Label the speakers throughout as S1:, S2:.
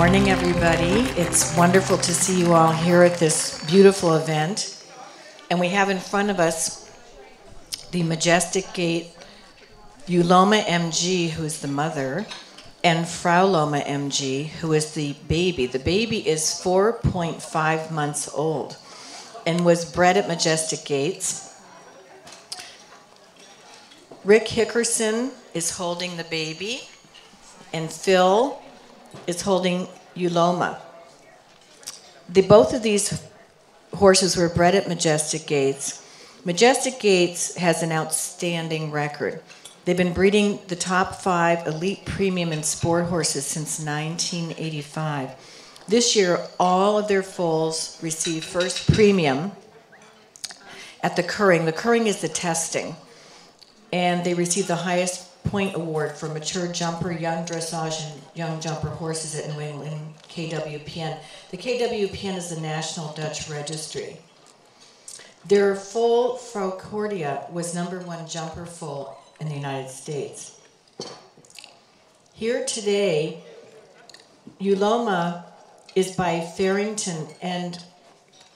S1: morning, everybody. It's wonderful to see you all here at this beautiful event. And we have in front of us the Majestic Gait Uloma MG, who's the mother, and Frau Loma MG, who is the baby. The baby is 4.5 months old and was bred at Majestic Gaits. Rick Hickerson is holding the baby, and Phil is holding Uloma. Both of these horses were bred at Majestic Gaits. Majestic Gaits has an outstanding record. They've been breeding the top 5 elite premium and sport horses since 1985. This year, all of their foals received first premium at the Curring. The Curring is the testing. And they received the highest point award for mature jumper, young dressage, and young jumper horses at New England KWPN. The KWPN is the National Dutch Registry. Their foal, Frau Cordia, was #1 jumper foal in the United States. Here today, Uloma is by Farrington, and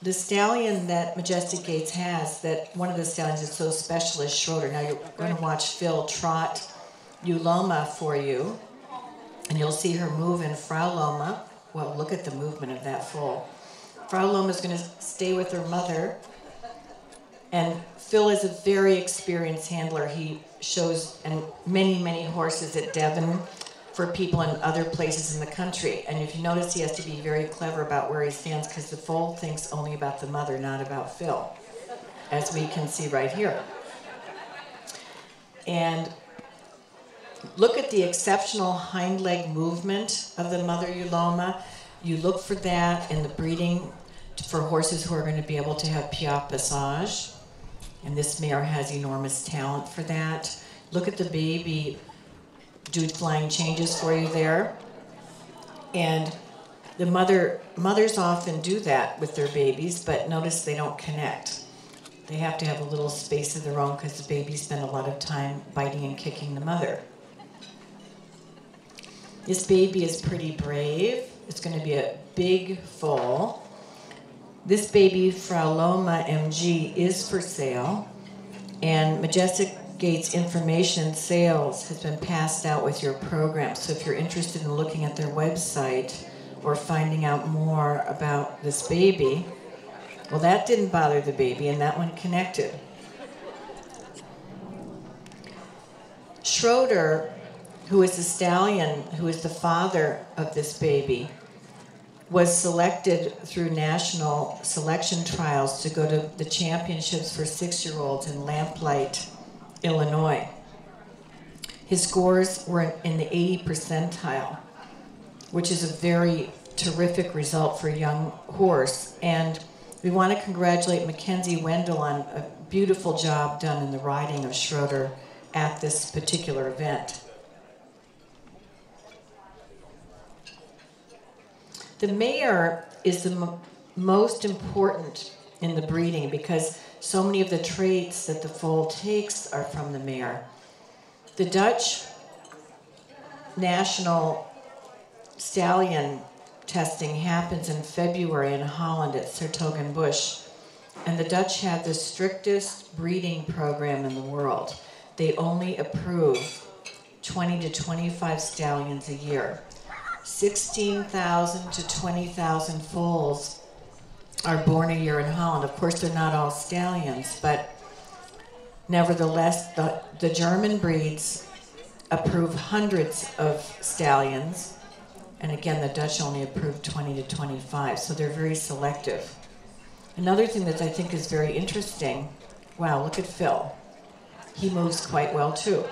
S1: the stallion that Majestic Gaits has, that one of the stallions is so special, is Schroeder. Now you're going to watch Phil trot Uloma for you, and you'll see her move in Frau Loma. Well, look at the movement of that foal. Frau Loma is going to stay with her mother, and Phil is a very experienced handler. He shows many, many horses at Devon for people in other places in the country. And if you notice, he has to be very clever about where he stands, because the foal thinks only about the mother, not about Phil, as we can see right here. And look at the exceptional hind leg movement of the mother Uloma. You look for that in the breeding for horses who are going to be able to have piaffe passage. And this mare has enormous talent for that. Look at the baby do flying changes for you there. And the mothers often do that with their babies, but notice they don't connect. They have to have a little space of their own, because the babies spend a lot of time biting and kicking the mother. This baby is pretty brave. It's going to be a big foal. This baby, Frau Loma MG, is for sale, and Majestic Gaits information and sales has been passed out with your program. So if you're interested in looking at their website or finding out more about this baby, well, that didn't bother the baby, and that one connected. Schroeder, who is the stallion, who is the father of this baby, was selected through national selection trials to go to the championships for 6-year-olds in Lamplight, Illinois. His scores were in the 80th percentile, which is a very terrific result for a young horse. And we want to congratulate Mackenzie Wendell on a beautiful job done in the riding of Schroeder at this particular event. The mare is the most important in the breeding, because so many of the traits that the foal takes are from the mare. The Dutch national stallion testing happens in February in Holland at 's-Hertogenbosch, and the Dutch have the strictest breeding program in the world. They only approve 20 to 25 stallions a year. 16,000 to 20,000 foals are born a year in Holland. Of course, they're not all stallions, but nevertheless, the German breeds approve hundreds of stallions, and again, the Dutch only approve 20 to 25, so they're very selective. Another thing that I think is very interesting, wow, look at Phil. He moves quite well too.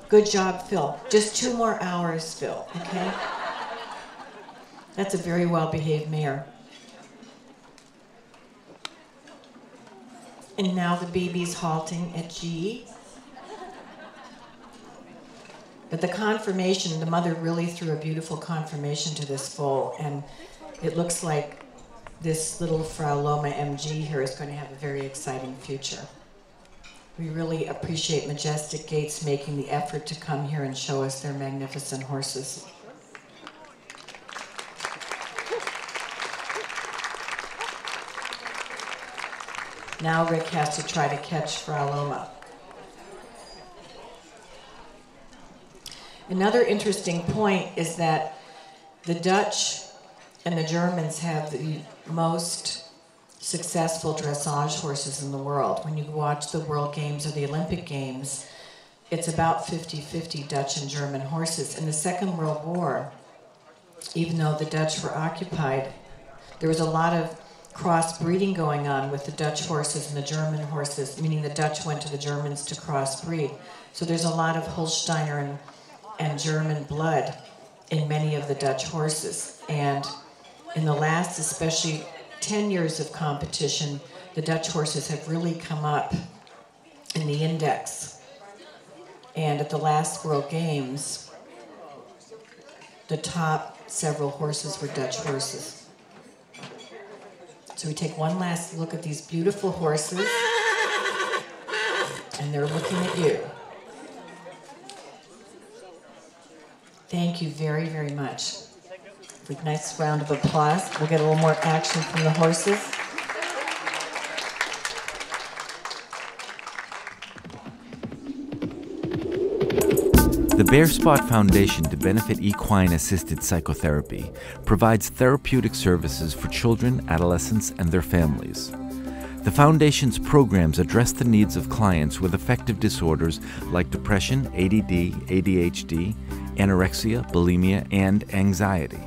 S1: Good job, Phil. Just 2 more hours, Phil, okay? That's a very well-behaved mare. And now the baby's halting at G. But the conformation, the mother really threw a beautiful conformation to this foal, and it looks like this little Frau Loma MG here is going to have a very exciting future. We really appreciate Majestic Gaits making the effort to come here and show us their magnificent horses. Now Rick has to try to catch Frau Loma. Another interesting point is that the Dutch and the Germans have the most successful dressage horses in the world. When you watch the World Games or the Olympic Games, it's about 50-50 Dutch and German horses. In the Second World War, even though the Dutch were occupied, there was a lot of crossbreeding going on with the Dutch horses and the German horses, meaning the Dutch went to the Germans to crossbreed. So there's a lot of Holsteiner and German blood in many of the Dutch horses. And in the last, especially 10 years of competition, the Dutch horses have really come up in the index. And at the last World Games, the top several horses were Dutch horses. So we take one last look at these beautiful horses, and they're looking at you. Thank you very, very much. Nice round of applause. We'll get a little more action from the horses.
S2: The Bare Spot Foundation to benefit equine-assisted psychotherapy provides therapeutic services for children, adolescents, and their families. The Foundation's programs address the needs of clients with affective disorders like depression, ADD, ADHD, anorexia, bulimia, and anxiety.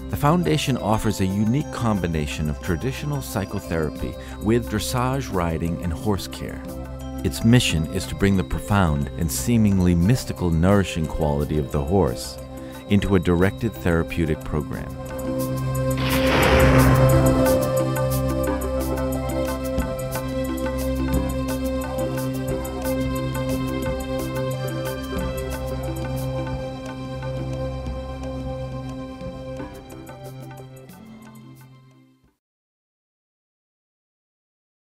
S2: The Foundation offers a unique combination of traditional psychotherapy with dressage, riding, and horse care. Its mission is to bring the profound and seemingly mystical, nourishing quality of the horse into a directed therapeutic program.